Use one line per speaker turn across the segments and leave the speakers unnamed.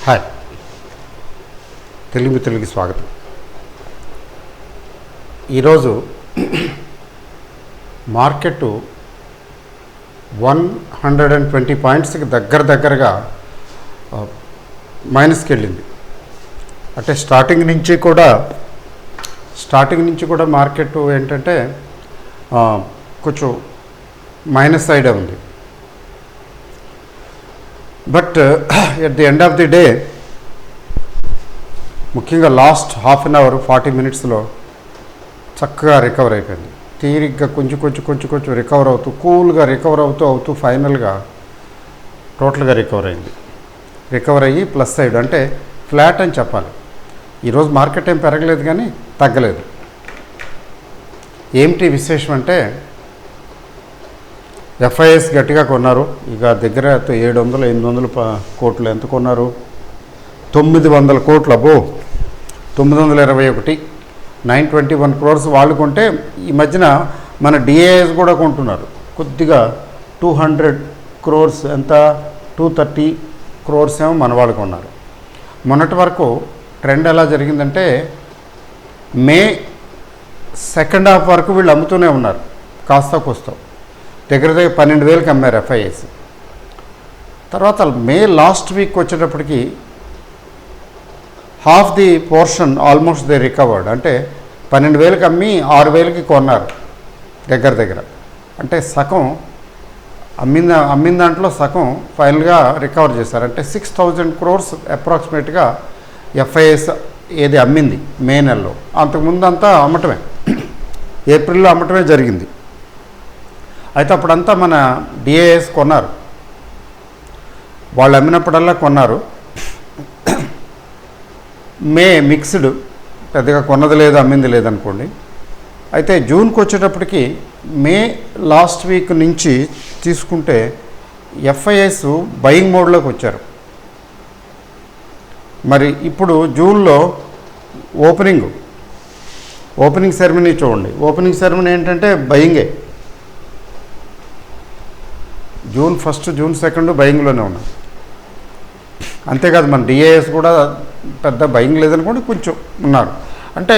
Hi, Telugu మిత్రులకి స్వాగతం. ఈరోజు మార్కెట్ 120 పాయింట్స్కి దగ్గరగా మైనస్కి వెళ్ళింది. అంటే స్టార్టింగ్ నుంచి కూడా మార్కెట్ ఏంటంటే కొంచెం మైనస్ సైడే ఉంది. But at the end of the day ముఖ్యంగా లాస్ట్ హాఫ్ అన్ అవర్ 40 మినిట్స్లో చక్కగా రికవర్ అయిపోయింది. తీరిగ్గా కొంచెం రికవర్ అవుతూ కూల్గా రికవర్ అవుతూ ఫైనల్గా టోటల్గా రికవర్ అయ్యి ప్లస్ సైడ్ అంటే ఫ్లాట్ అని చెప్పాలి. ఈరోజు మార్కెట్ ఏం పెరగలేదు కానీ తగ్గలేదు. ఏమిటి విశేషం అంటే ఎఫ్ఐఎస్ గట్టిగా కొన్నారు. ఇక దగ్గర 700-800 కోట్లు ఎంత కొన్నారు? 900 కోట్లు. 921 921 crores వాళ్ళు కొంటే ఈ మధ్యన మన డిఏఎస్ కూడా కొంటున్నారు. కొద్దిగా 200 crores ఎంత 230 crores ఏమో మన వాళ్ళు కొన్నారు. మొన్నటి వరకు ట్రెండ్ ఎలా జరిగిందంటే మే సెకండ్ హాఫ్ వరకు వీళ్ళు అమ్ముతూనే ఉన్నారు. కాస్త దగ్గర 12,000కి అమ్మారు ఎఫ్ఐఎస్. తర్వాత మే లాస్ట్ వీక్ వచ్చేటప్పటికి half the portion almost they recovered. అంటే 12,000కి అమ్మి 6,000కి కొన్నారు దగ్గర. అంటే సగం అమ్మిన దాంట్లో సగం ఫైనల్గా రికవర్ చేశారు. అంటే 6,000 crores అప్రాక్సిమేట్గా ఎఫ్ఐఎస్ ఏది అమ్మింది మే నెలలో. అంతకుముందు అంతా అమ్మటమే, ఏప్రిల్లో అమ్మటమే జరిగింది. అయితే అప్పుడంతా మన డిఏఎస్ కొన్నారు. వాళ్ళు అమ్మినప్పుడల్లా కొన్నారు. మే మిక్స్డ్, పెద్దగా కొన్నది లేదు అమ్మింది లేదనుకోండి. అయితే జూన్కి వచ్చేటప్పటికి మే లాస్ట్ వీక్ నుంచి తీసుకుంటే ఎఫ్ఐఎస్ బయింగ్ మోడ్లోకి వచ్చారు. మరి ఇప్పుడు జూన్లో ఓపెనింగ్ సెరమనీ చూడండి. ఓపెనింగ్ సెరమనీ ఏంటంటే బయింగే. జూన్ 1, జూన్ 2 బయింగ్లోనే ఉన్నాయి. అంతేకాదు మన డిఏఎస్ కూడా పెద్ద బయింగ్ లేదనుకోండి, కొంచెం ఉన్నారు. అంటే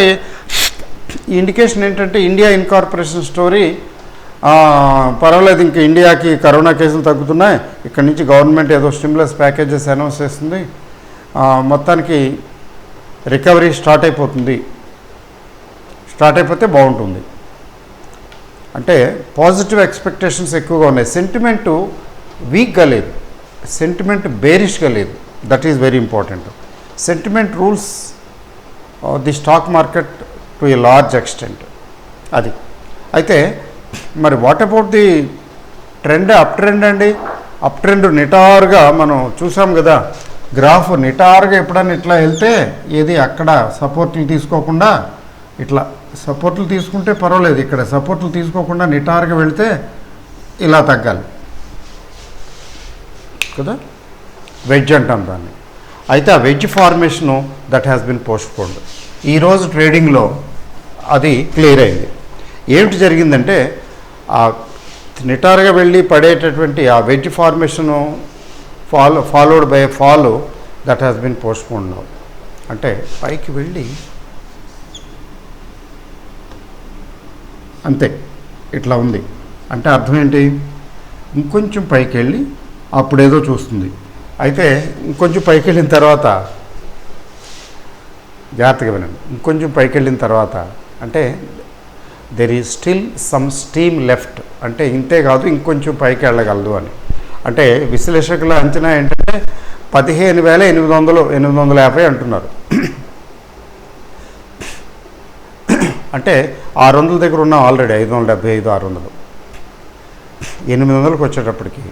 ఈ ఇండికేషన్ ఏంటంటే ఇండియా ఇన్కార్పొరేషన్ స్టోరీ పర్వాలేదు, ఇంకా ఇండియాకి కరోనా కేసులు తగ్గుతున్నాయి, ఇక్కడ నుంచి గవర్నమెంట్ ఏదో స్టిమ్యులస్ ప్యాకేజెస్ అనౌన్స్ చేస్తుంది, మొత్తానికి రికవరీ స్టార్ట్ అయిపోతే బాగుంటుంది. అంటే పాజిటివ్ ఎక్స్పెక్టేషన్స్ ఎక్కువగా ఉన్నాయి. సెంటిమెంటు వీక్గా లేదు, సెంటిమెంట్ బేరిష్గా లేదు. That is very important. Sentiment rules the stock market to a large extent. అది అయితే మరి what about the trend? Up trend అండి. అప్ ట్రెండ్ నిటారుగా మనం చూసాం కదా. గ్రాఫ్ నిటారుగా ఎప్పుడన్నా ఇట్లా వెళ్తే ఏది అక్కడ సపోర్ట్లు తీసుకోకుండా, ఇట్లా సపోర్ట్లు తీసుకుంటే పర్వాలేదు, ఇక్కడ సపోర్ట్లు తీసుకోకుండా నిటారుగా వెళితే ఇలా తగ్గాలి కదా, వెడ్జ్ అంటాం దాన్ని. అయితే ఆ wedge formation that has been postponed. ఈరోజు ట్రేడింగ్లో అది క్లియర్ అయింది. ఏమిటి జరిగిందంటే ఆ నిటారుగా వెళ్ళి పడేటటువంటి ఆ wedge formation followed by fall that has been postponed. అంటే పైకి వెళ్ళి అంతే ఇట్లా ఉంది. అంటే అర్థం ఏంటి? ఇంకొంచెం పైకి వెళ్ళి అప్పుడేదో చూస్తుంది. అయితే ఇంకొంచెం పైకి వెళ్ళిన తర్వాత జాగ్రత్తగా వినండి. ఇంకొంచెం పైకి వెళ్ళిన తర్వాత అంటే there is still some steam left. అంటే ఇంతే కాదు, ఇంకొంచెం పైకి వెళ్ళగలదు అని. అంటే విశ్లేషకుల అంచనా ఏంటంటే 15,800 850 అంటున్నారు. అంటే 600 దగ్గర ఉన్నాం ఆల్రెడీ. 575 600 800కి వచ్చేటప్పటికి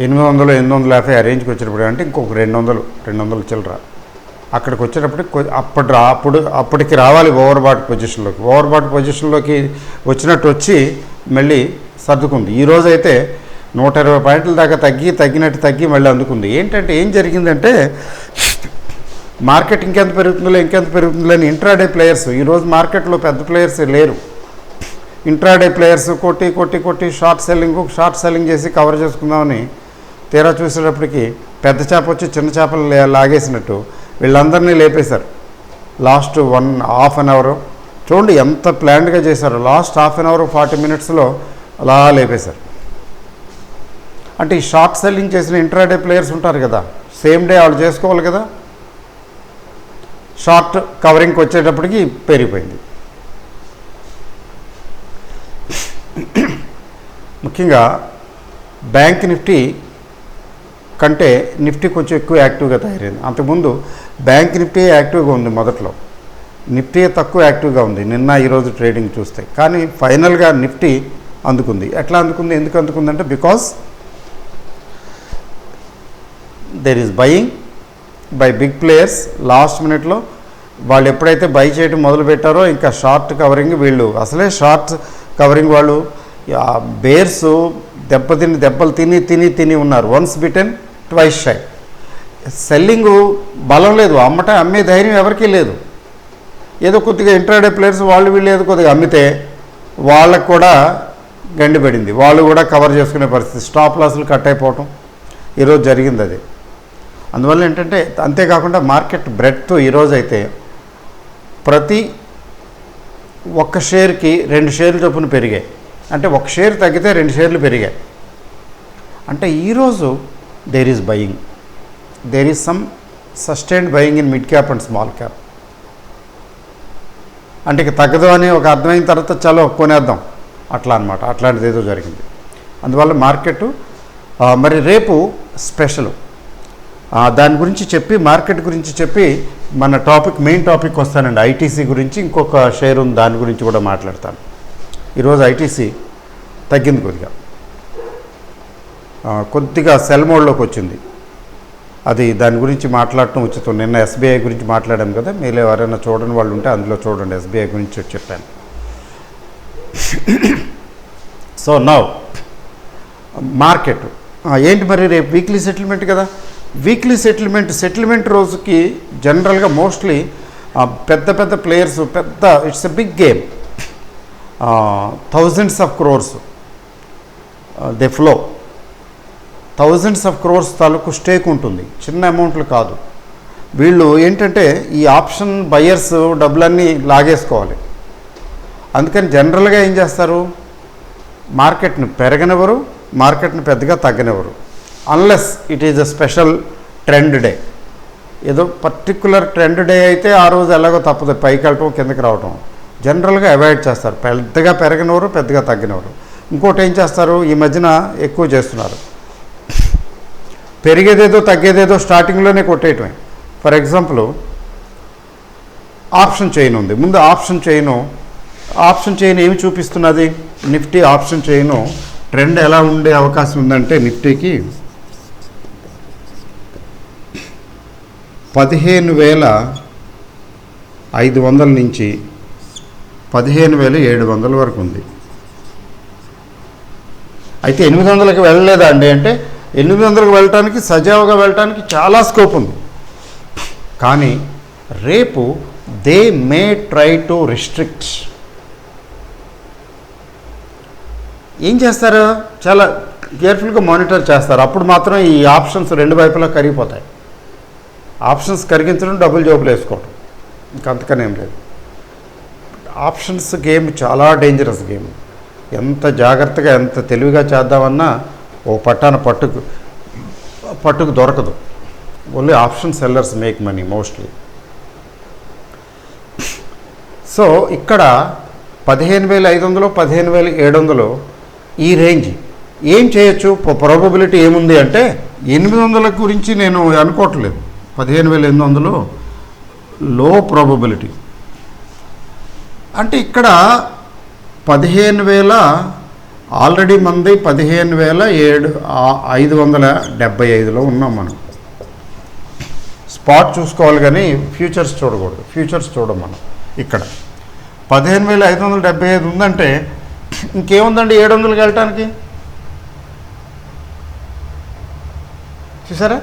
800 850 ఆ రేంజ్కి వచ్చేటప్పుడు అంటే ఇంకొక 200 చిల్లర అక్కడికి వచ్చేటప్పటికి అప్పటికి రావాలి ఓవర్బాట్ పొజిషన్లోకి వచ్చినట్టు వచ్చి మళ్ళీ సర్దుకుంది. ఈరోజు అయితే 120 పాయింట్ల దాకా తగ్గి మళ్ళీ అందుకుంది. ఏంటంటే ఏం జరిగిందంటే మార్కెట్ ఇంకెంత పెరుగుతుందో అని ఇంట్రాడే ప్లేయర్స్, ఈరోజు మార్కెట్లో పెద్ద ప్లేయర్స్ లేరు. ఇంట్రాడే ప్లేయర్స్ కొట్టి షార్ట్ సెల్లింగ్ చేసి కవర్ చేసుకుందామని తీరా చూసేటప్పటికి పెద్ద చేప వచ్చి చిన్న చేపలు లాగేసినట్టు వీళ్ళందరినీ లేపేశారు. లాస్ట్ హాఫ్ అన్ అవర్ చూడండి ఎంత ప్లాన్డ్గా చేశారు. లాస్ట్ హాఫ్ అన్ అవర్ 40 minutesలో అలా లేపేశారు. అంటే ఈ షార్ట్ సెల్లింగ్ చేసిన ఇంట్రాడే ప్లేయర్స్ ఉంటారు కదా, సేమ్ డే వాళ్ళు చేసుకోవాలి కదా, షార్ట్ కవరింగ్కి వచ్చేటప్పటికి పెరిగిపోయింది. ముఖ్యంగా బ్యాంక్ నిఫ్టీ కంటే నిఫ్టీ కొంచెం ఎక్కువ యాక్టివ్గా తయారైంది. అంతకుముందు బ్యాంక్ నిఫ్టీ యాక్టివ్గా ఉంది, మొదట్లో నిఫ్టీ తక్కువ యాక్టివ్గా ఉంది నిన్న ఈరోజు ట్రేడింగ్ చూస్తే. కానీ ఫైనల్గా నిఫ్టీ అందుకుంది. ఎట్లా అందుకుంది, ఎందుకు అందుకుందంటే because there is buying by big players. Last మినిట్లో వాళ్ళు ఎప్పుడైతే బై చేయడం మొదలు పెట్టారో ఇంకా షార్ట్ కవరింగ్, వీళ్ళు అసలే షార్ట్ కవరింగ్ వాళ్ళు బేర్స్ దెబ్బలు తిని ఉన్నారు. Once bitten twice shy. Selling బలం లేదు, అమ్మే ధైర్యం ఎవరికీ లేదు. ఏదో కొద్దిగా ఇంట్రాడే ప్లేయర్స్ వాళ్ళు వీళ్ళు ఏదో కొద్దిగా అమ్మితే వాళ్ళకు కూడా గండిపడింది, వాళ్ళు కూడా కవర్ చేసుకునే పరిస్థితి, స్టాప్ లాస్లు కట్ అయిపోవటం ఈరోజు జరిగింది అది. అందువల్ల ఏంటంటే అంతేకాకుండా మార్కెట్ బ్రెడ్త్ ఈరోజు అయితే ప్రతి ఒక్క షేర్కి 2 షేర్లు చొప్పున పెరిగాయి. అంటే ఒక షేర్ తగ్గితే 2 షేర్లు పెరిగాయి. అంటే ఈరోజు there is buying, there is some sustained buying in mid cap and small cap. అంటే ఇక తగ్గదు అని ఒక అర్థమైన తర్వాత చలో కొనేద్దాం అట్లా అనమాట. అట్లాంటిది ఏదో జరిగింది. అందువల్ల మార్కెట్ మరి రేపు స్పెషల్ దాని గురించి చెప్పి, మార్కెట్ గురించి చెప్పి మన మెయిన్ టాపిక్ వస్తానండి. ఐటీసీ గురించి ఇంకొక షేర్ ఉంది, దాని గురించి కూడా మాట్లాడతాను. ఈరోజు ఐటీసీ తగ్గింది, కొద్దిగా సెల్ మోడ్లోకి వచ్చింది. అది దాని గురించి మాట్లాడటం ఉచితం. నిన్న ఎస్బీఐ గురించి మాట్లాడాం కదా, మీరు ఎవరైనా చూడని వాళ్ళు ఉంటే అందులో చూడండి, ఎస్బీఐ గురించి చెప్పాను. సో నౌ మార్కెట్ ఏంటి మరి, రేపు వీక్లీ సెటిల్మెంట్ కదా. వీక్లీ సెటిల్మెంట్ రోజుకి జనరల్గా మోస్ట్లీ పెద్ద players, it's a big game, thousands of crores they flow, thousands of crores తాలూకు స్టేక్ ఉంటుంది, చిన్న అమౌంట్లు కాదు. వీళ్ళు ఏంటంటే ఈ ఆప్షన్ బయర్స్ డబ్బులన్నీ లాగేసుకోవాలి. అందుకని జనరల్గా ఏం చేస్తారు, మార్కెట్ని పెరగనివ్వరు, మార్కెట్ని పెద్దగా తగ్గనివ్వరు, unless it is a special trend day. ఏదో పర్టికులర్ ట్రెండ్ డే అయితే ఆ రోజు ఎలాగో తప్పదు, పైకి వెళ్ళటం కిందకి రావటం. జనరల్గా అవాయిడ్ చేస్తారు, పెద్దగా పెరగనివ్వరు, పెద్దగా తగ్గనివ్వరు. ఇంకోటి ఏం చేస్తారు, ఈ మధ్యన ఎక్కువ చేస్తున్నారు, పెరిగేదేదో తగ్గేదేదో స్టార్టింగ్లోనే కొట్టేయటమే. ఫర్ ఎగ్జాంపుల్ ఆప్షన్ చైన్ ఉంది, ముందు ఆప్షన్ చైన్ ఏమి చూపిస్తున్నది, నిఫ్టీ ఆప్షన్ చైన్ ట్రెండ్ ఎలా ఉండే అవకాశం ఉందంటే నిఫ్టీకి 15,500 నుంచి 15,700 వరకు ఉంది. అయితే 800కి వెళ్ళలేదా అండి అంటే 800కి వెళ్ళటానికి, సజావుగా వెళ్ళటానికి చాలా స్కోప్ ఉంది. కానీ రేపు they may try to restrict. ఏం చేస్తారు, చాలా కేర్ఫుల్గా మానిటర్ చేస్తారు. అప్పుడు మాత్రం ఈ ఆప్షన్స్ 2 వైపులా కరిగిపోతాయి. ఆప్షన్స్ కరిగించడం, డబుల్ జోబులు వేసుకోవడం, ఇంకంతకనే ఏం లేదు. ఆప్షన్స్ గేమ్ చాలా డేంజరస్ గేమ్. ఎంత జాగ్రత్తగా ఎంత తెలివిగా చేద్దామన్నా ఓ పట్టుకు దొరకదు. Only option sellers make money mostly. So ఇక్కడ 15,500, 15,700 ఈ రేంజ్ ఏం చేయొచ్చు, ప్రాబబిలిటీ ఏముంది అంటే 800 గురించి నేను అనుకోవట్లేదు. 15,800 లో ప్రాబబిలిటీ. అంటే ఇక్కడ 15,000 ఆల్రెడీ మంది 15,575లో ఉన్నాం మనం. స్పాట్ చూసుకోవాలి కానీ ఫ్యూచర్స్ చూడకూడదు. ఫ్యూచర్స్ చూడం మనం. ఇక్కడ 15,575 ఉందంటే ఇంకేముందండి 700కి వెళ్ళటానికి, చూసారా.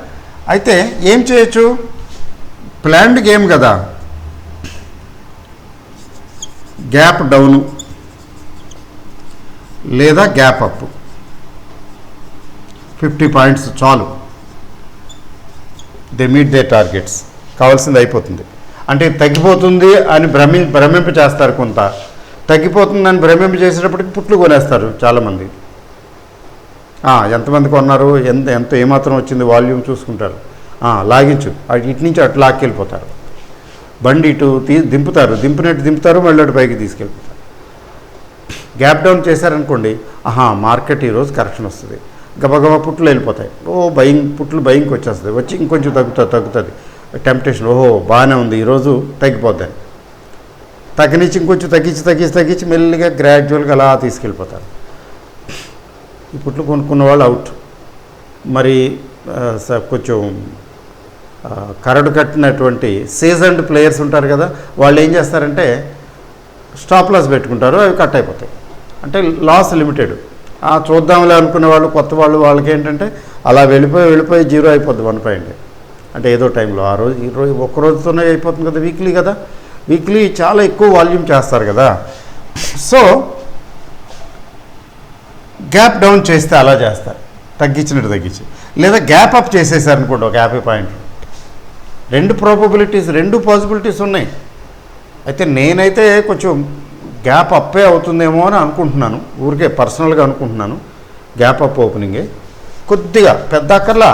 అయితే ఏం చేయొచ్చు, ప్లాన్డ్ గేమ్ కదా, గ్యాప్ డౌను లేదా గ్యాప్ అప్ 50 పాయింట్స్ చాలు. దే మీట్ దే టార్గెట్స్, కావాల్సింది అయిపోతుంది. అంటే తగ్గిపోతుంది అని భ్రమింప చేస్తారు, కొంత తగ్గిపోతుందని భ్రమింప చేసేటప్పటికి పుట్లు కొనేస్తారు చాలామంది. ఎంతమంది కొన్నారు, ఎంత ఏమాత్రం వచ్చింది వాల్యూమ్ చూసుకుంటారు, లాగించు ఇటు నుంచి అటు లాక్కెళ్ళిపోతారు. బండి ఇటు దింపినట్టు దింపుతారు, మళ్ళీ అటు పైకి తీసుకెళ్ళిపోతారు. గ్యాప్ డౌన్ చేశారనుకోండి, మార్కెట్ ఈరోజు కరెక్షన్ వస్తుంది, గబగబా పుట్లు వెళ్ళిపోతాయి. పుట్లు బయింగ్కి వచ్చేస్తుంది, వచ్చి ఇంకొంచెం తగ్గుతుంది. టెంప్టేషన్, బాగానే ఉంది ఈరోజు తగ్గిపోద్దని తగ్గనిచ్చి ఇంకొంచెం తగ్గించి మెల్లిగా గ్రాడ్యువల్గా అలా తీసుకెళ్ళిపోతారు. ఈ పుట్లు కొనుక్కున్న వాళ్ళు అవుట్. మరి కొంచెం కరడు కట్టినటువంటి సీజన్డ్ ప్లేయర్స్ ఉంటారు కదా, వాళ్ళు ఏం చేస్తారంటే స్టాప్ లాస్ పెట్టుకుంటారు, అవి కట్ అయిపోతాయి. అంటే లాస్ లిమిటెడ్. చూద్దాంలే అనుకునే వాళ్ళు, కొత్త వాళ్ళకి ఏంటంటే అలా వెళ్ళిపోయి జీరో అయిపోద్ది 1 పాయింట్. అంటే ఏదో టైంలో ఈరోజు ఒక్క రోజుతోనే అయిపోతుంది కదా, వీక్లీ చాలా ఎక్కువ వాల్యూమ్ చేస్తారు కదా. సో గ్యాప్ డౌన్ చేస్తే అలా చేస్తారు, తగ్గించి లేదా గ్యాప్ అప్ చేసేసారనుకోండి ఒక 50 పాయింట్లు. రెండు పాసిబిలిటీస్ ఉన్నాయి. అయితే నేనైతే కొంచెం గ్యాప్ అప్పే అవుతుందేమో అని అనుకుంటున్నాను, ఊరికే పర్సనల్గా అనుకుంటున్నాను. గ్యాప్ అప్ ఓపెనింగే కొద్దిగా పెద్ద అక్కర్లా,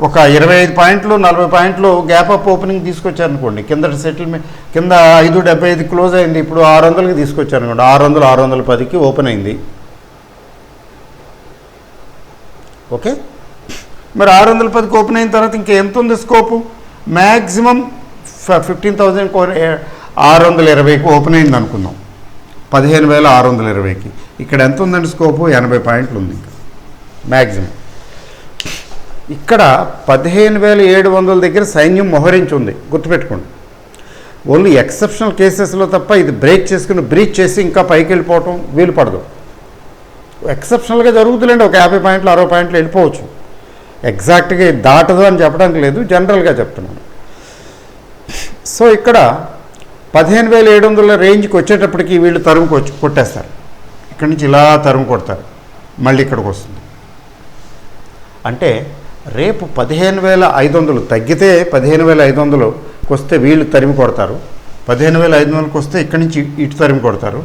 ఒక 25 పాయింట్లు 40 పాయింట్లు గ్యాప్ అప్ ఓపెనింగ్ తీసుకొచ్చారనుకోండి. కింద సెటిల్మెంట్ కింద 5.75 క్లోజ్ అయింది, ఇప్పుడు 600కి తీసుకొచ్చారనుకోండి. 600 610కి ఓపెన్ అయింది. ఓకే, మరి 610కి ఓపెన్ అయిన తర్వాత ఇంకా ఎంత ఉంది స్కోపు? మ్యాక్సిమం 15,620కి ఓపెన్ అయింది అనుకుందాం. 15,620కి ఇక్కడ ఎంత ఉందండి స్కోపు? 80 పాయింట్లు ఉంది ఇంకా మ్యాక్సిమం. ఇక్కడ 15,700 దగ్గర సైన్యం మోహరించి ఉంది, గుర్తుపెట్టుకోండి. ఓన్లీ ఎక్సెప్షనల్ కేసెస్లో తప్ప ఇది బ్రీచ్ చేసి ఇంకా పైకి వెళ్ళిపోవటం వీలు పడదు. ఎక్సెప్షనల్గా జరుగుతుందండి, ఒక 50 పాయింట్లు 60 పాయింట్లు వెళ్ళిపోవచ్చు. ఎగ్జాక్ట్గా దాటదు అని చెప్పడానికి లేదు, జనరల్గా చెప్తున్నాను. సో ఇక్కడ 15,700 రేంజ్కి వచ్చేటప్పటికి వీళ్ళు కొట్టేస్తారు. ఇక్కడి నుంచి ఇలా తరుము కొడతారు, మళ్ళీ ఇక్కడికి వస్తుంది. అంటే రేపు 15,500 తగ్గితే 15,500కి వస్తే వీళ్ళు తరిమి కొడతారు. 15,500కి వస్తే ఇక్కడి నుంచి ఇటు తరిమి కొడతారు.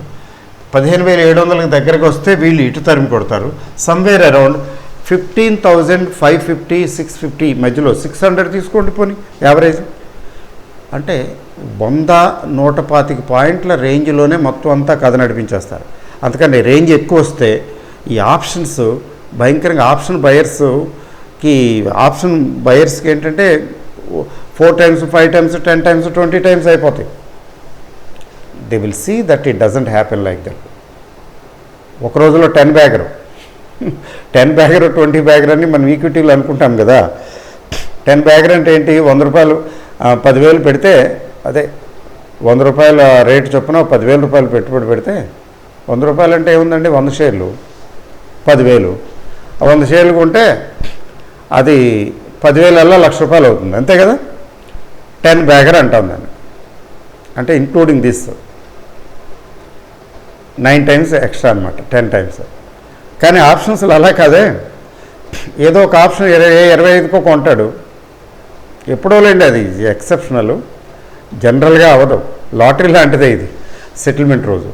15,700కి దగ్గరకు వస్తే వీళ్ళు ఇటు తరిమి కొడతారు. సమ్వేర్ అరౌండ్ 15,550 650 మధ్యలో 600 తీసుకోండి పోనీ యావరేజ్. అంటే 100-125 పాయింట్ల రేంజ్లోనే మొత్తం అంతా కథ నడిపించేస్తారు. అందుకని రేంజ్ ఎక్కువ వస్తే ఈ ఆప్షన్స్ భయంకరంగా ఆప్షన్ బయర్స్కి ఏంటంటే 4 times 5 times 10 times 20 times అయిపోతాయి. They will see that it doesn't happen like that. ఒక రోజులో 10 బ్యాగర్ 20 బ్యాగర్ అని మనం ఈక్విటీలు అనుకుంటాం కదా. 10 బ్యాగర్ అంటే ఏంటి? 100 రూపాయలు 10,000 పెడితే, అదే 100 రూపాయల రేటు చొప్పున 10,000 రూపాయలు పెట్టుబడి పెడితే 100 రూపాయలు అంటే ఏముందండి? 100 షేర్లు 10,000. 100 షేర్లు కొంటే అది 10,000 ₹1,00,000 అవుతుంది, అంతే కదా. 10 బ్యాగర్ అంటాం దాన్ని. అంటే ఇంక్లూడింగ్ దిస్ 9 times ఎక్స్ట్రా అనమాట, 10 times. కానీ ఆప్షన్స్లో అలా కాదే, ఏదో ఒక ఆప్షన్ 25కో కొంటాడు. ఎప్పుడో లేండి, అది ఎక్సెప్షనల్, జనరల్గా అవ్వదు. లాటరీ లాంటిదే ఇది, సెటిల్మెంట్ రోజు.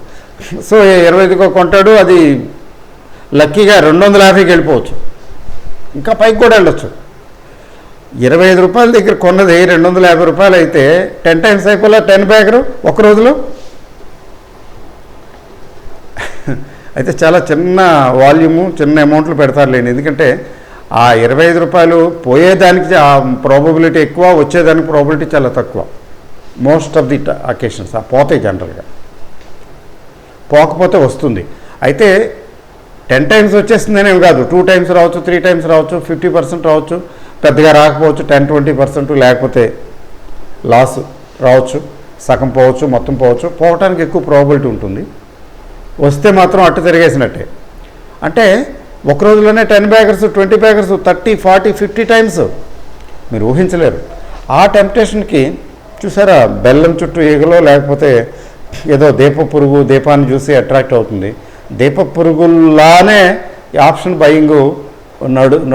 సో 25కో కొంటాడు, అది లక్కీగా 250కి వెళ్ళిపోవచ్చు, ఇంకా పైకి కూడా వెళ్ళొచ్చు. 25 రూపాయల దగ్గర కొన్నది 250 రూపాయలు అయితే 10 times అయిపోలే 10 బ్యాగరు ఒక రోజులో. అయితే చాలా చిన్న వాల్యూము, చిన్న అమౌంట్లు పెడతారులేండి. ఎందుకంటే ఆ 25 రూపాయలు పోయేదానికి ఆ ప్రాబబిలిటీ ఎక్కువ, వచ్చేదానికి ప్రాబిలిటీ చాలా తక్కువ. మోస్ట్ ఆఫ్ ది అకేషన్స్ పోతాయి జనరల్గా, పోకపోతే వస్తుంది. అయితే 10 times వచ్చేస్తుందనేం కాదు, 2 times రావచ్చు, 3 times రావచ్చు, 50% రావచ్చు, పెద్దగా రాకపోవచ్చు, 10-20%, లేకపోతే లాస్ రావచ్చు, సగం పోవచ్చు, మొత్తం పోవచ్చు. పోవటానికి ఎక్కువ ప్రాబిలిటీ ఉంటుంది. వస్తే మాత్రం అట్టు తిరిగేసినట్టే. అంటే ఒక రోజులోనే 10 బ్యాగర్స్ 20 బ్యాగర్స్ 30 40 50 times మీరు ఊహించలేరు. ఆ టెంప్టేషన్కి చూసారా, బెల్లం చుట్టూ ఈగలో, లేకపోతే ఏదో దీపాన్ని చూసి అట్రాక్ట్ అవుతుంది. దీప పురుగులానే ఆప్షన్ బయింగు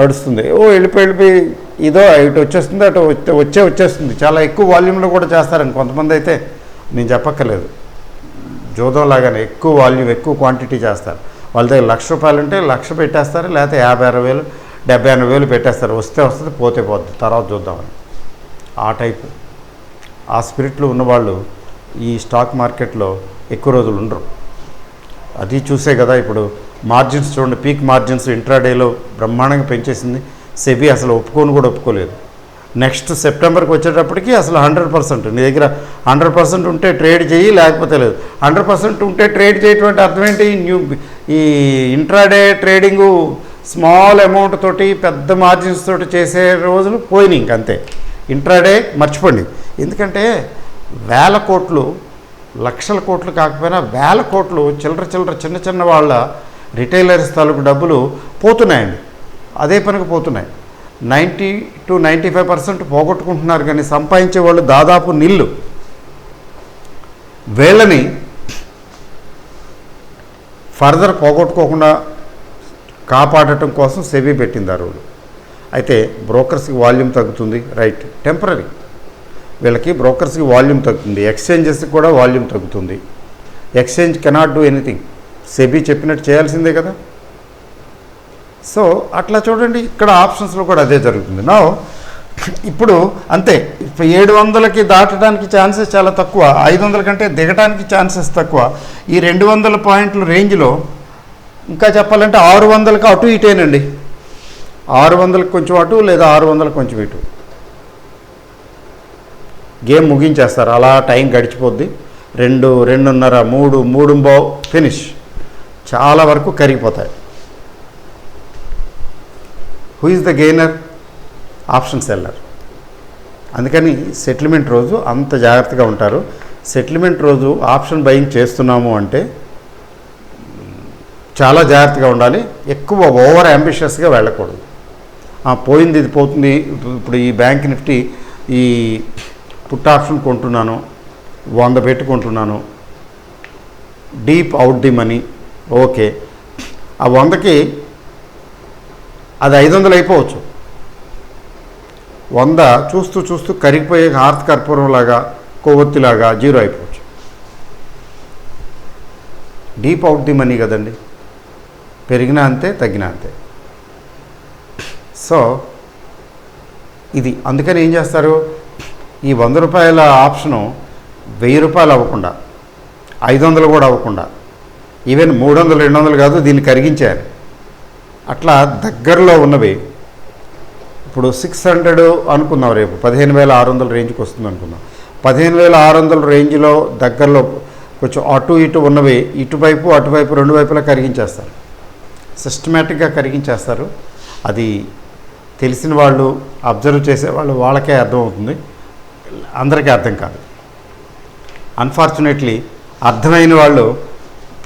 నడుస్తుంది. వెళ్ళిపోయి ఇదో ఇటు వచ్చేస్తుంది, అటు వచ్చేస్తుంది. చాలా ఎక్కువ వాల్యూమ్లో కూడా చేస్తారని కొంతమంది అయితే, నేను చెప్పక్కర్లేదు, జోదం లాగానే ఎక్కువ వాల్యూమ్ ఎక్కువ క్వాంటిటీ చేస్తారు. వాళ్ళ దగ్గర ₹1,00,000 ఉంటే 1,00,000 పెట్టేస్తారు, లేకపోతే 50,000, 70,000 పెట్టేస్తారు. వస్తే వస్తుంది, పోతే పోతుంది, తర్వాత చూద్దామని. ఆ టైపు ఆ స్పిరిట్లో ఉన్నవాళ్ళు ఈ స్టాక్ మార్కెట్లో ఎక్కువ రోజులు ఉండరు. అది చూసే కదా ఇప్పుడు మార్జిన్స్ చూడండి, పీక్ మార్జిన్స్ ఇంట్రాడేలో బ్రహ్మాండంగా పెంచేసింది. సెబీ అసలు ఒప్పుకోలేదు. నెక్స్ట్ సెప్టెంబర్కి వచ్చేటప్పటికి అసలు 100%, నీ దగ్గర 100% ఉంటే ట్రేడ్ చేయి, లేకపోతే లేదు. 100% ఉంటే ట్రేడ్ చేయటువంటి అర్థం ఏంటి? ఈ ఇంట్రాడే ట్రేడింగు స్మాల్ అమౌంట్ తోటి పెద్ద మార్జిన్స్ తోటి చేసే రోజులు పోయినాయి, ఇంకంతే. ఇంట్రాడే మర్చిపోండి. ఎందుకంటే వేల కోట్లు, లక్షల కోట్లు కాకపోయినా వేల కోట్లు చిల్లర చిన్న వాళ్ళ రిటైలర్స్ తాలూకు డబ్బులు పోతున్నాయండి. అదే పనికి పోతున్నాయి. 90 to 95% పోగొట్టుకుంటున్నారు, కానీ సంపాదించే వాళ్ళు దాదాపు నిల్లు. వీళ్ళని ఫర్దర్ పోగొట్టుకోకుండా కాపాడటం కోసం సెబీ పెట్టింది ఆ రూల్. అయితే బ్రోకర్స్కి వాల్యూమ్ తగ్గుతుంది, రైట్, టెంపరీ. వీళ్ళకి బ్రోకర్స్కి వాల్యూమ్ తగ్గుతుంది, ఎక్స్చేంజెస్కి కూడా వాల్యూమ్ తగ్గుతుంది. Exchange cannot do anything, SEBI చెప్పినట్టు చేయాల్సిందే కదా. సో అట్లా చూడండి, ఇక్కడ ఆప్షన్స్లో కూడా అదే జరుగుతుంది. నా ఇప్పుడు అంతే, 700కి దాటడానికి ఛాన్సెస్ చాలా తక్కువ, 500 కంటే దిగడానికి ఛాన్సెస్ తక్కువ. ఈ 200 పాయింట్ల రేంజ్లో ఇంకా చెప్పాలంటే 600కి అటు ఇటేనండి. 600కి కొంచెం అటు, లేదా 600కి కొంచెం ఇటు. గేమ్ ముగించేస్తారు, అలా టైం గడిచిపోద్ది. 2, 2.5, 3 ఫినిష్. చాలా వరకు కరిగిపోతాయి. Who is the gainer? Option seller. అందుకని సెటిల్మెంట్ రోజు అంత జాగ్రత్తగా ఉంటారు. సెటిల్మెంట్ రోజు ఆప్షన్ బయింగ్ చేస్తున్నాము అంటే చాలా జాగ్రత్తగా ఉండాలి. ఎక్కువ ఓవర్ అంబిషియస్గా వెళ్ళకూడదు. పోయింది, ఇది పోతుంది. ఇప్పుడు ఈ బ్యాంక్ నిఫ్టీ ఈ పుట్ ఆప్షన్ కొంటున్నాను, 100 పెట్టుకుంటున్నాను, deep out the money, okay. ఆ 100కి అది 500 అయిపోవచ్చు. 100 చూస్తూ కరిగిపోయే హార్త్ కర్పూరంలాగా, కొవ్వొత్తిలాగా జీరో అయిపోవచ్చు. డీప్ అవుట్ ది మనీ కదండి, పెరిగినా అంతే, తగ్గినా అంతే. సో ఇది అందుకని ఏం చేస్తారు, ఈ ₹100 ఆప్షను ₹1000 అవ్వకుండా, 500 కూడా అవ్వకుండా, ఈవెన్ 300, 200 కాదు, దీన్ని కరిగించారు. అట్లా దగ్గరలో ఉన్నవి ఇప్పుడు 600 అనుకుందాం, రేపు 15,600 రేంజ్కి వస్తుంది అనుకుందాం. 15,600 రేంజ్లో దగ్గరలో కొంచెం అటు ఇటు ఉన్నవి, ఇటువైపు అటువైపు 2 వైపులా కరిగించేస్తారు. సిస్టమేటిక్గా కరిగించేస్తారు. అది తెలిసిన వాళ్ళు, అబ్జర్వ్ చేసేవాళ్ళు, వాళ్ళకే అర్థమవుతుంది, అందరికీ అర్థం కాదు. అన్ఫార్చునేట్లీ అర్థమైన వాళ్ళు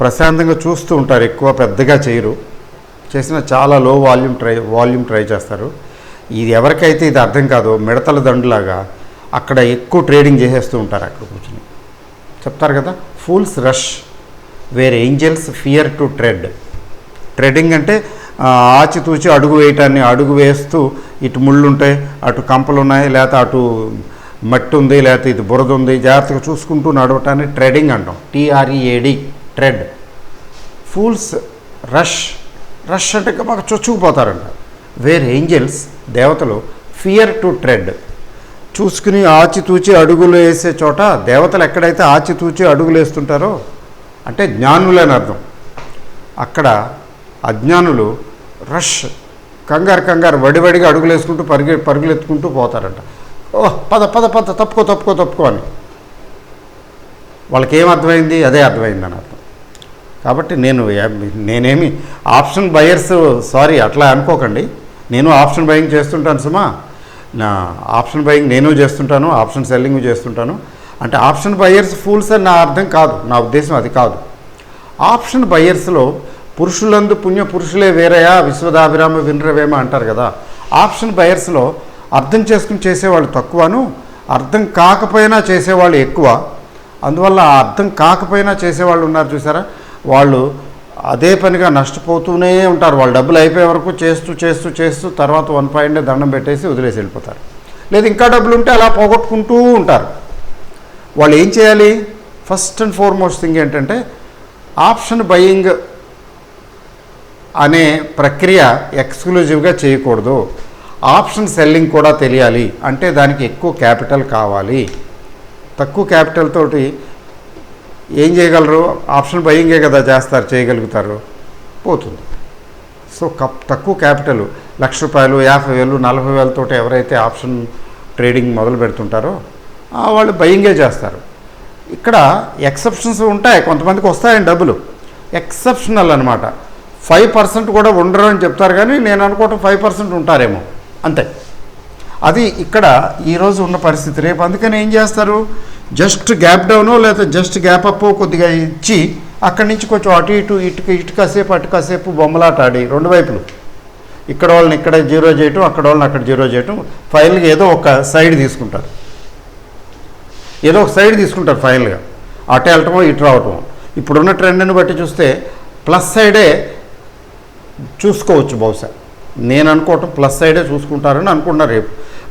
ప్రశాంతంగా చూస్తూ ఉంటారు, ఎక్కువ పెద్దగా చేయరు. చేసిన చాలా లో వాల్యూమ్ ట్రై చేస్తారు. ఇది ఎవరికైతే ఇది అర్థం కాదో మిడతల దండులాగా అక్కడ ఎక్కువ ట్రేడింగ్ చేసేస్తూ ఉంటారు. అక్కడ కూర్చొని చెప్తారు కదా, fools rush where angels fear to tread. Treading అంటే ఆచితూచి అడుగు వేయటాన్ని, అడుగు వేస్తూ ఇటు ముళ్ళు ఉంటాయి, అటు కంపలు ఉన్నాయి, లేకపోతే అటు మట్టి ఉంది, లేకపోతే ఇది బురద ఉంది, జాగ్రత్తగా చూసుకుంటూ నడవటాన్ని ట్రెడింగ్ అంటాం. TREAD, thread. ఫూల్స్ రష్ అంటే మాకు చొచ్చుకుపోతారంట. వేర్ ఏంజల్స్, దేవతలు, ఫియర్ టు ట్రెడ్, చూసుకుని ఆచితూచి అడుగులు వేసే చోట, దేవతలు ఎక్కడైతే ఆచితూచి అడుగులు వేస్తుంటారో అంటే జ్ఞానులని అర్థం. అక్కడ అజ్ఞానులు రష్, కంగారు వడివడిగా అడుగులు వేసుకుంటూ పరుగులు ఎత్తుకుంటూ పోతారంట. ఓహ్ పద తప్పుకో అని. వాళ్ళకి ఏం అర్థమైంది? అదే అర్థమైంది అని అర్థం. కాబట్టి నేనేమి ఆప్షన్ బయర్స్, సారీ అట్లా అనుకోకండి, నేను ఆప్షన్ బయింగ్ చేస్తుంటాను సుమా. నా ఆప్షన్ బయింగ్ నేను చేస్తుంటాను, ఆప్షన్ సెల్లింగ్ చేస్తుంటాను. అంటే ఆప్షన్ బయర్స్ ఫూల్స్ అని నా అర్థం కాదు, నా ఉద్దేశం అది కాదు. ఆప్షన్ బయర్స్లో పురుషులందు పుణ్య పురుషులే వేరయా విశ్వదాభిరామ వినరవేమ అంటారు కదా. ఆప్షన్ బయర్స్లో అర్థం చేసుకుని చేసేవాళ్ళు తక్కువను, అర్థం కాకపోయినా చేసేవాళ్ళు ఎక్కువ. అందువల్ల అర్థం కాకపోయినా చేసేవాళ్ళు ఉన్నారు చూసారా, వాళ్ళు అదే పనిగా నష్టపోతూనే ఉంటారు. వాళ్ళు డబ్బులు అయిపోయే వరకు చేస్తూ తర్వాత 1 పాయింట్ దండం పెట్టేసి వదిలేసి వెళ్ళిపోతారు. లేదు ఇంకా డబ్బులు ఉంటే అలా పోగొట్టుకుంటూ ఉంటారు. వాళ్ళు ఏం చేయాలి? ఫస్ట్ అండ్ ఫార్మోస్ట్ థింగ్ ఏంటంటే ఆప్షన్ బయింగ్ అనే ప్రక్రియ ఎక్స్క్లూజివ్గా చేయకూడదు. ఆప్షన్ సెల్లింగ్ కూడా తెలియాలి. అంటే దానికి ఎక్కువ క్యాపిటల్ కావాలి. తక్కువ క్యాపిటల్ తోటి ఏం చేయగలరు? ఆప్షన్ బయింగే కదా చేయగలుగుతారు, పోతుంది. సో తక్కువ క్యాపిటల్ ₹1,00,000, 50,000, 40,000 తోటి ఎవరైతే ఆప్షన్ ట్రేడింగ్ మొదలు పెడుతుంటారో వాళ్ళు బయింగే చేస్తారు. ఇక్కడ ఎక్సెప్షన్స్ ఉంటాయి, కొంతమందికి వస్తాయండి డబ్బులు, ఎక్సెప్షనల్ అనమాట. 5% కూడా ఉండరు అని చెప్తారు, కానీ నేను అనుకోవటం 5% ఉంటారేమో, అంతే. అది ఇక్కడ ఈరోజు ఉన్న పరిస్థితి. రేపు అందుకని ఏం చేస్తారు? జస్ట్ గ్యాప్ డౌను లేదా జస్ట్ గ్యాప్ అప్ కొద్దిగా ఇచ్చి అక్కడి నుంచి కొంచెం అటు ఇటు కాసేపు బొమ్మలాట ఆడి రెండు వైపులు ఇక్కడ వాళ్ళని ఇక్కడ జీరో చేయటం, అక్కడ వాళ్ళని అక్కడ జీరో చేయటం, ఫైనల్గా ఏదో ఒక సైడ్ తీసుకుంటారు. ఫైనల్గా అటు వెళ్ళటమో ఇటు రావటమో. ఇప్పుడున్న ట్రెండ్ని బట్టి చూస్తే ప్లస్ సైడే చూసుకోవచ్చు. బహుశా నేను అనుకోవటం ప్లస్ సైడే చూసుకుంటారని అనుకుంటున్నారు. రేపు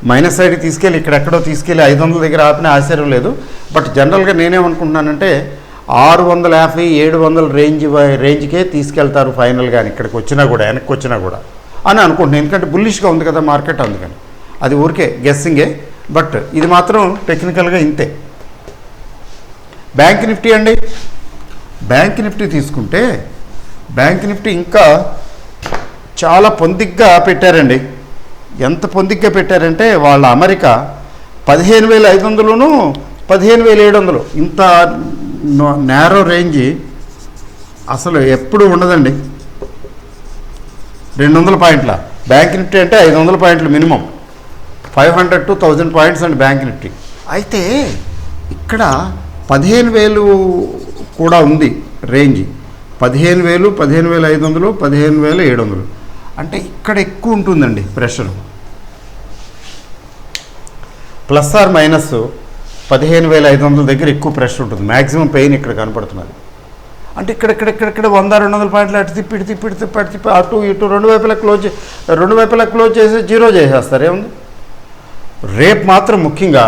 మైనస్ సైడ్ తీసుకెళ్ళి ఇక్కడెక్కడో తీసుకెళ్ళి 500 దగ్గర ఆపిన ఆశ్చర్యం లేదు. బట్ జనరల్గా నేనేమనుకుంటున్నానంటే 650, 700 రేంజ్కే తీసుకెళ్తారు ఫైనల్గా, ఇక్కడికి వచ్చినా కూడా, వెనక్కి వచ్చినా కూడా అని అనుకుంటున్నాను. ఎందుకంటే బుల్లిష్గా ఉంది కదా మార్కెట్, అందుకని. అది ఊరికే గెస్సింగే, బట్ ఇది మాత్రం టెక్నికల్గా ఇంతే. బ్యాంక్ నిఫ్టీ అండి, బ్యాంక్ నిఫ్టీ తీసుకుంటే బ్యాంక్ నిఫ్టీ ఇంకా చాలా పొందిగ్గా పెట్టారండి. ఎంత పొందిగ్గా పెట్టారంటే వాళ్ళ అమెరికా 15,500, 15,700, ఇంత నేరో రేంజ్ అసలు ఎప్పుడు ఉండదండి. 200 పాయింట్ల బ్యాంక్ నిఫ్టీ అంటే 500 పాయింట్లు మినిమం, 500 to 1000 పాయింట్స్ అండి బ్యాంక్ నిఫ్టీ. అయితే ఇక్కడ 15,000 కూడా ఉంది రేంజ్, 15,000, 15,500, 15,700. అంటే ఇక్కడ ఎక్కువ ఉంటుందండి ప్రెషరు. ప్లస్ ఆర్ మైనస్ 15,500 దగ్గర ఎక్కువ ప్రెషర్ ఉంటుంది. మ్యాక్సిమం పెయిన్ ఇక్కడ కనపడుతున్నది. అంటే ఇక్కడ 100-200 పాయింట్లు అటు తిప్పి అటు ఇటు రెండు వైపులా క్లోజ్ చేసి జీరో చేసేస్తారు. ఏముంది? రేపు మాత్రం ముఖ్యంగా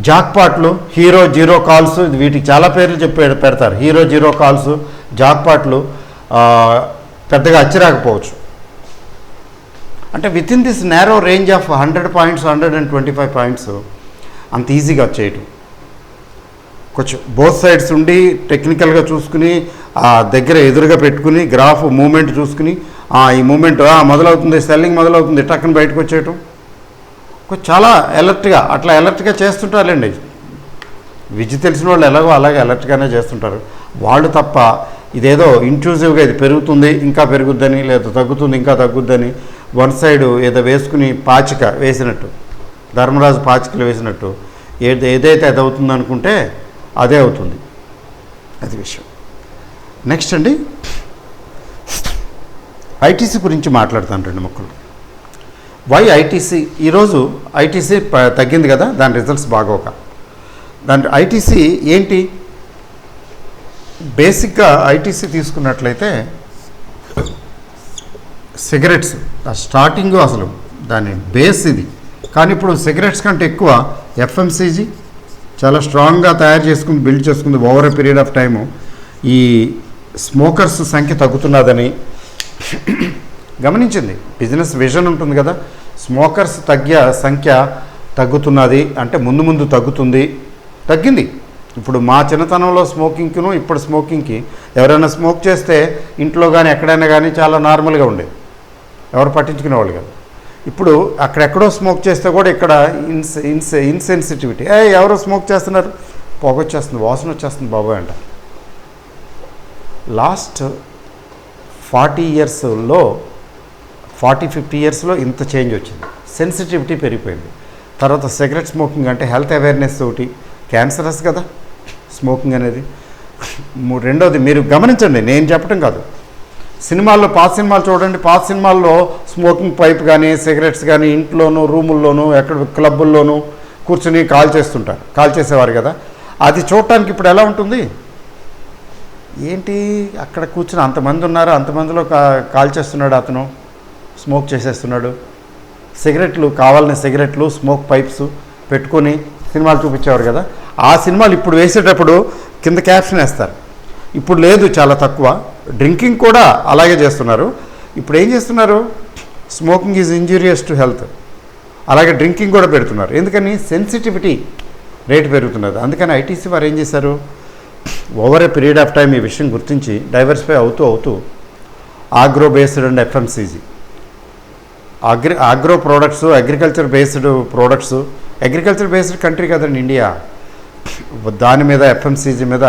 జాక్పాట్లు, హీరో జీరో కాల్స్, వీటికి చాలా పేర్లు పెడతారు. హీరో జీరో కాల్స్, జాక్పాట్లు పెద్దగా అచ్చిరాకపోవచ్చు. అంటే with in this narrow range of 100 points, 125 points అంత ఈజీగా వచ్చేయటం. కొంచెం బోత్ సైడ్స్ ఉండి టెక్నికల్గా చూసుకుని దగ్గర ఎదురుగా పెట్టుకుని గ్రాఫ్ మూమెంట్ చూసుకుని ఈ మూమెంట్ మొదలవుతుంది, సెల్లింగ్ మొదలవుతుంది, టక్కన బయటకు వచ్చేయటం కొంచెం చాలా అలర్ట్గా చేస్తుంటారులేండి. విద్య తెలిసిన వాళ్ళు ఎలాగో అలాగే అలర్ట్గానే చేస్తుంటారు. వాళ్ళు తప్ప ఇదేదో ఇంట్యూజివ్గా ఇది పెరుగుతుంది ఇంకా పెరుగుద్దని, లేదా తగ్గుతుంది ఇంకా తగ్గుద్దని వన్ సైడ్ ఏదో వేసుకుని పాచిక వేసినట్టు, ధర్మరాజు పాచికలు వేసినట్టు ఏదైతే అది అవుతుంది అనుకుంటే అదే అవుతుంది. అది విషయం. నెక్స్ట్ అండి, ఐటీసీ గురించి మాట్లాడతాను 2 ముక్కలు. Why ITC? ఈరోజు ఐటీసీ తగ్గింది కదా, దాని రిజల్ట్స్ బాగోక. దాని ఐటీసీ ఏంటి? బేసిక్గా ఐటీసీ తీసుకున్నట్లయితే సిగరెట్స్ స్టార్టింగ్ అసలు దాని బేస్ ఇది. కానీ ఇప్పుడు సిగరెట్స్ కంటే ఎక్కువ ఎఫ్ఎంసీజీ చాలా స్ట్రాంగ్గా బిల్డ్ చేసుకుంది over a period of time. ఈ స్మోకర్స్ సంఖ్య తగ్గుతున్నదని గమనించింది. బిజినెస్ విజన్ ఉంటుంది కదా, స్మోకర్స్ సంఖ్య తగ్గుతున్నది అంటే ముందు తగ్గింది. ఇప్పుడు మా చిన్నతనంలో స్మోకింగ్కిను ఇప్పుడు స్మోకింగ్కి ఎవరైనా స్మోక్ చేస్తే ఇంట్లో కానీ ఎక్కడైనా కానీ చాలా నార్మల్గా ఉండేది, ఎవరు పట్టించుకునేవాళ్ళు కాదు. ఇప్పుడు అక్కడెక్కడో స్మోక్ చేస్తే కూడా ఇక్కడ ఇన్సెన్సిటివిటీ, ఎవరో స్మోక్ చేస్తున్నారు, పొగ వచ్చేస్తుంది, వాసన వచ్చేస్తుంది బాబాయ్ అంట. లాస్ట్ 40 ఇయర్స్లో 40-50 ఇయర్స్లో ఇంత చేంజ్ వచ్చింది. సెన్సిటివిటీ పెరిగిపోయింది. తర్వాత సిగరెట్ స్మోకింగ్ అంటే హెల్త్ అవేర్నెస్ తోటి క్యాన్సరస్ కదా స్మోకింగ్ అనేది. రెండోది మీరు గమనించండి, నేను చెప్పడం కాదు, పాత సినిమాలు చూడండి. పాత సినిమాల్లో స్మోకింగ్ పైప్ కానీ సిగరెట్స్ కానీ ఇంట్లోనూ రూముల్లోనూ ఎక్కడ క్లబ్బుల్లోనూ కూర్చుని కాల్ చేసేవారు కదా. అది చూడటానికి ఇప్పుడు ఎలా ఉంటుంది? ఏంటి అక్కడ కూర్చుని అంతమంది ఉన్నారు, అంతమందిలో కాల్ చేస్తున్నాడు అతను, స్మోక్ చేసేస్తున్నాడు. సిగరెట్లు కావాలని సిగరెట్లు, స్మోక్ పైప్స్ పెట్టుకొని సినిమాలు చూపించేవారు కదా. ఆ సినిమాలు ఇప్పుడు వేసేటప్పుడు కింద క్యాప్షన్ వేస్తారు. ఇప్పుడు లేదు, చాలా తక్కువ. డ్రింకింగ్ కూడా అలాగే చేస్తున్నారు. ఇప్పుడు ఏం చేస్తున్నారు, smoking is injurious to health, అలాగే డ్రింకింగ్ కూడా పెడుతున్నారు. ఎందుకని, సెన్సిటివిటీ రేటు పెరుగుతున్నది. అందుకని ఐటీసీ వారు ఏం చేశారు, over a period of time ఈ విషయం గుర్తించి డైవర్సిఫై అవుతూ agro based and FMCG, agro products, agriculture based products. Agriculture based country కదండి ఇండియా, దాని మీద ఎఫ్ఎంసీజీ మీద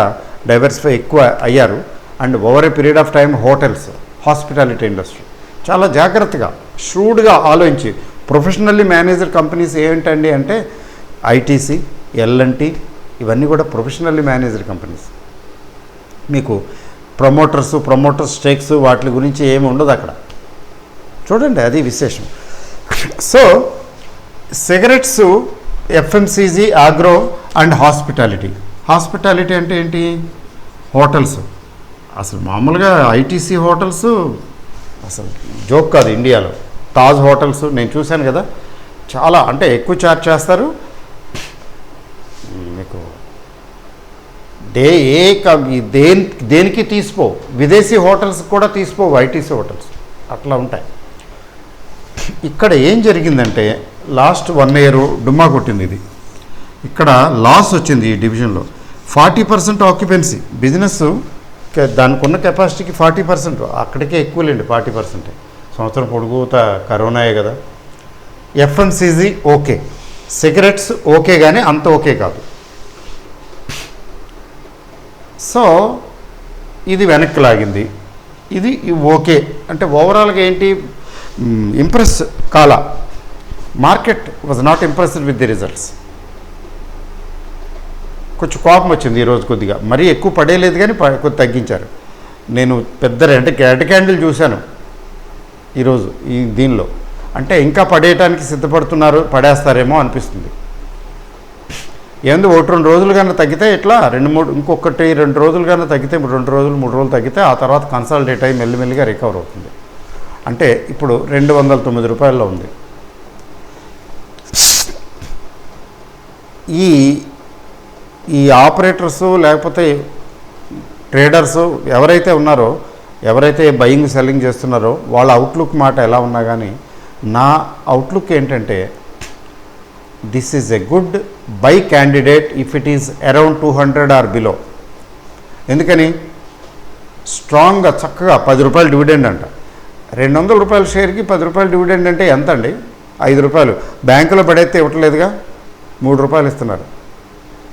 డైవర్సిఫై ఎక్కువ అయ్యారు. And over a period of time hotels, hospitality industry చాలా జాగ్రత్తగా ష్రూడ్గా ఆలోచించి ప్రొఫెషనల్లీ మేనేజర్ కంపెనీస్ ఏంటండి అంటే ఐటీసీ, ఎల్ఎన్టీ ఇవన్నీ కూడా ప్రొఫెషనల్లీ మేనేజర్ కంపెనీస్. మీకు ప్రమోటర్ స్టేక్స్ వాటి గురించి ఏమి ఉండదు అక్కడ. చూడండి, అది విశేషం. So cigarettes, FMCG, agro and hospitality. Hospitality అంటే ఏంటి, హోటల్స్. అసలు మామూలుగా ఐటీసీ హోటల్స్ అసలు జోక్ కాదు ఇండియాలో. తాజ్ హోటల్స్ నేను చూశాను కదా, చాలా అంటే ఎక్కువ ఛార్జ్ చేస్తారు మీకు. దేనికి తీసిపో, విదేశీ హోటల్స్ కూడా తీసిపోవు ఐటీసీ హోటల్స్, అట్లా ఉంటాయి. ఇక్కడ ఏం జరిగిందంటే లాస్ట్ 1 year డుమ్మా కొట్టింది ఇది. ఇక్కడ లాస్ వచ్చింది ఈ డివిజన్లో. 40% ఆక్యుపెన్సీ, బిజినెస్ దానికి ఉన్న కెపాసిటీకి 40%, అక్కడికే ఎక్కువలేండి 40%. సంవత్సరం పొడుగుతా కరోనాయే కదా. ఎఫ్ఎంసీజీ ఓకే, సిగరెట్స్ ఓకే, కానీ అంత ఓకే కాదు. సో ఇది వెనక్కి లాగింది, ఇది ఓకే. అంటే ఓవరాల్గా ఏంటి, ఇంప్రెస్ కాలా, market was not impressed with the results. కొంచెం కోపం వచ్చింది ఈరోజు కొద్దిగా, మరీ ఎక్కువ పడేయలేదు కానీ కొద్ది తగ్గించారు. నేను పెద్ద రెడ్ క్యాండిల్ చూశాను ఈరోజు దీనిలో. అంటే ఇంకా పడేయటానికి సిద్ధపడుతున్నారు, పడేస్తారేమో అనిపిస్తుంది. ఏంది 1-2 రోజులు కన్నా తగ్గితే ఇట్లా 2 రోజులు కన్నా తగ్గితే, 2 రోజులు 3 రోజులు తగ్గితే ఆ తర్వాత కన్సాలిడేట్ అయ్యి మెల్లిమెల్లిగా రికవర్ అవుతుంది. అంటే ఇప్పుడు 209 రూపాయల్లో ఉంది. ఈ ఆపరేటర్సు లేకపోతే ట్రేడర్సు ఎవరైతే ఉన్నారో, ఎవరైతే బయింగ్ సెల్లింగ్ చేస్తున్నారో వాళ్ళ అవుట్లుక్ మాట ఎలా ఉన్నా కానీ, నా అవుట్లుక్ ఏంటంటే this is a good buy candidate if it is around 200 or below. ఎందుకని, స్ట్రాంగ్గా చక్కగా 10 రూపాయలు డివిడెండ్ అంట. 200 రూపాయల షేర్కి 10 రూపాయలు డివిడెండ్ అంటే ఎంత అండి, 5 రూపాయలు. బ్యాంకులో పడైతే ఇవ్వట్లేదుగా, 3 రూపాయలు ఇస్తున్నారు.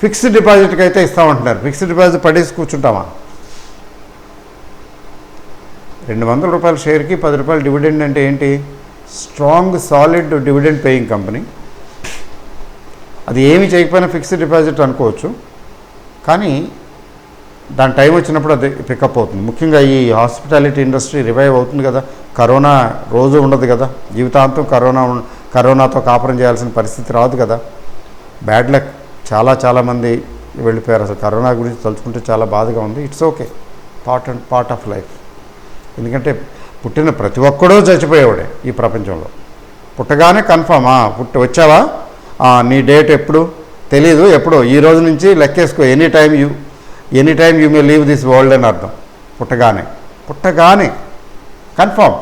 ఫిక్స్డ్ డిపాజిట్కి అయితే ఇస్తామంటున్నారు. ఫిక్స్డ్ డిపాజిట్ పడేసి కూర్చుంటామా? 200 రూపాయల షేర్కి 10 రూపాయలు డివిడెండ్ అంటే ఏంటి, strong solid dividend paying company. అది ఏమి చేయకపోయినా ఫిక్స్డ్ డిపాజిట్ అనుకోవచ్చు, కానీ దాని టైం వచ్చినప్పుడు అది పికప్ అవుతుంది. ముఖ్యంగా ఈ హాస్పిటాలిటీ ఇండస్ట్రీ రివైవ్ అవుతుంది కదా. కరోనా రోజు ఉండదు కదా, జీవితాంతం కరోనాతో కాపురం చేయాల్సిన పరిస్థితి రాదు కదా. బ్యాడ్ లక్, చాలామంది వెళ్ళిపోయారు. అసలు కరోనా గురించి తలుచుకుంటే చాలా బాధగా ఉంది. It's okay, part of life. ఎందుకంటే పుట్టిన ప్రతి ఒక్కడూ చచ్చిపోయేవాడే ఈ ప్రపంచంలో. పుట్టగానే కన్ఫామ్, వచ్చావా, నీ డేట్ ఎప్పుడు తెలీదు, ఎప్పుడో ఈ రోజు నుంచి లెక్కేసుకో, any time you may leave this world అని అర్థం. పుట్టగానే కన్ఫామ్.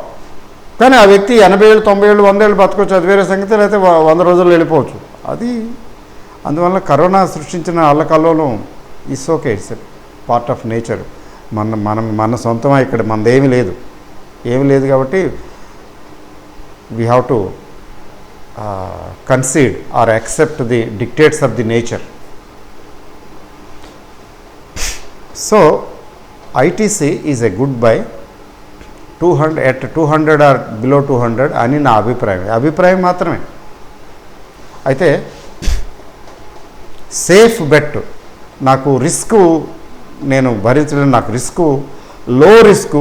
కానీ ఆ వ్యక్తి 80 ఏళ్ళు 90 ఏళ్ళు 100 ఏళ్ళు బతకొచ్చు, అది వేరే సంగతి. లేకపోతే 100 రోజుల్లో వెళ్ళిపోవచ్చు. అది అందువల్ల కరోనా సృష్టించిన అల్లకల్లోలం it's okay, it's part of nature. మన సొంతమా ఇక్కడ మనదేమీ లేదు కాబట్టి we have to concede or accept the dictates of the nature. So ITC is a good buy 200 or below 200 అని నా అభిప్రాయం మాత్రమే. అయితే సేఫ్ బెట్, నాకు రిస్క్ నేను భరించలేను, నాకు లో రిస్క్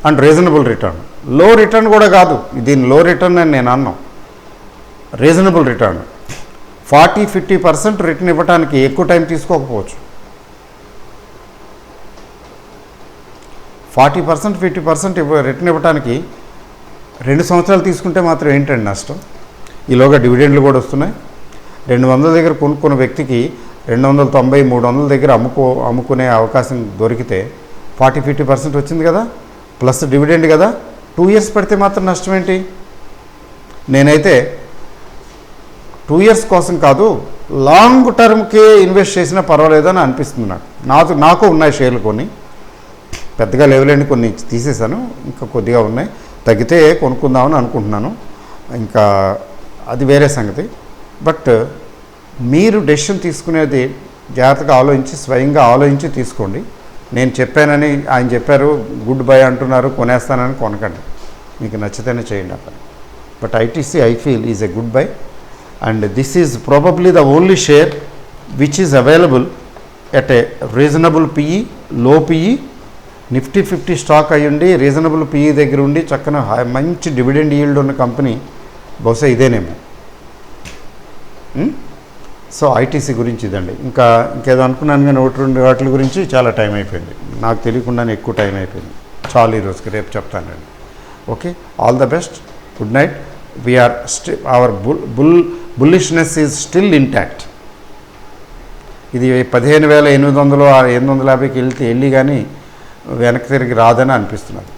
అండ్ రీజనబుల్ రిటర్న్. లో రిటర్న్ కూడా కాదు, దీన్ని లో రిటర్న్ అని నేను అన్నాను, రీజనబుల్ రిటర్న్. 40-50% రిటర్న్ ఇవ్వడానికి ఎక్కువ టైం తీసుకోకపోవచ్చు. 40% 50% రిటర్న్ ఇవ్వడానికి 2 సంవత్సరాలు తీసుకుంటే మాత్రం ఏంటండి నష్టం? ఈలోగా డివిడెండ్లు కూడా వస్తున్నాయి. 200 దగ్గర కొనుక్కున్న వ్యక్తికి 290 300 దగ్గర అమ్ముకునే అవకాశం దొరికితే 40-50% వచ్చింది కదా, ప్లస్ డివిడెండ్ కదా. 2 ఇయర్స్ పడితే మాత్రం నష్టం ఏంటి? నేనైతే 2 ఇయర్స్ కోసం కాదు, లాంగ్ టర్మ్కే ఇన్వెస్ట్ చేసినా పర్వాలేదని అనిపిస్తుంది నాకు ఉన్నాయి షేర్లు కొన్ని, పెద్దగా లేవులేండి, కొన్ని తీసేశాను, ఇంకా కొద్దిగా ఉన్నాయి, తగ్గితే కొనుక్కుందామని అనుకుంటున్నాను, ఇంకా అది వేరే సంగతి. బట్ మీరు డెసిషన్ తీసుకునేది జాగ్రత్తగా ఆలోచించి, స్వయంగా ఆలోచించి తీసుకోండి. నేను చెప్పానని ఆయన చెప్పారు, గుడ్ బై అంటున్నారు, కొనేస్తానని కొనకండి, మీకు నచ్చితేనే చేయండి అక్కడ. But ITC I feel is a good by, and this is probably the only share which is available at a reasonable PE, లో పిఈ. నిఫ్టీ 50 స్టాక్ అయ్యుండి రీజనబుల్ పిఈ దగ్గర ఉండి చక్కన మంచి డివిడెండ్ ఈల్డ్ ఉన్న కంపెనీ బహుశా ఇదేనేమో. సో ఐటీసీ గురించి ఇదండి. ఇంకేదో అనుకున్నాను కానీ 1-2 వాటి గురించి చాలా టైం అయిపోయింది, నాకు తెలియకుండానే ఎక్కువ టైం అయిపోయింది. చాలు ఈరోజుకి, రేపు చెప్తానండి. Okay, all the best, good night. We are our bullishness is still intact. ఇది 15,800 850కి వెళ్ళి కానీ వెనక్కి తిరిగి రాదని అనిపిస్తున్నది.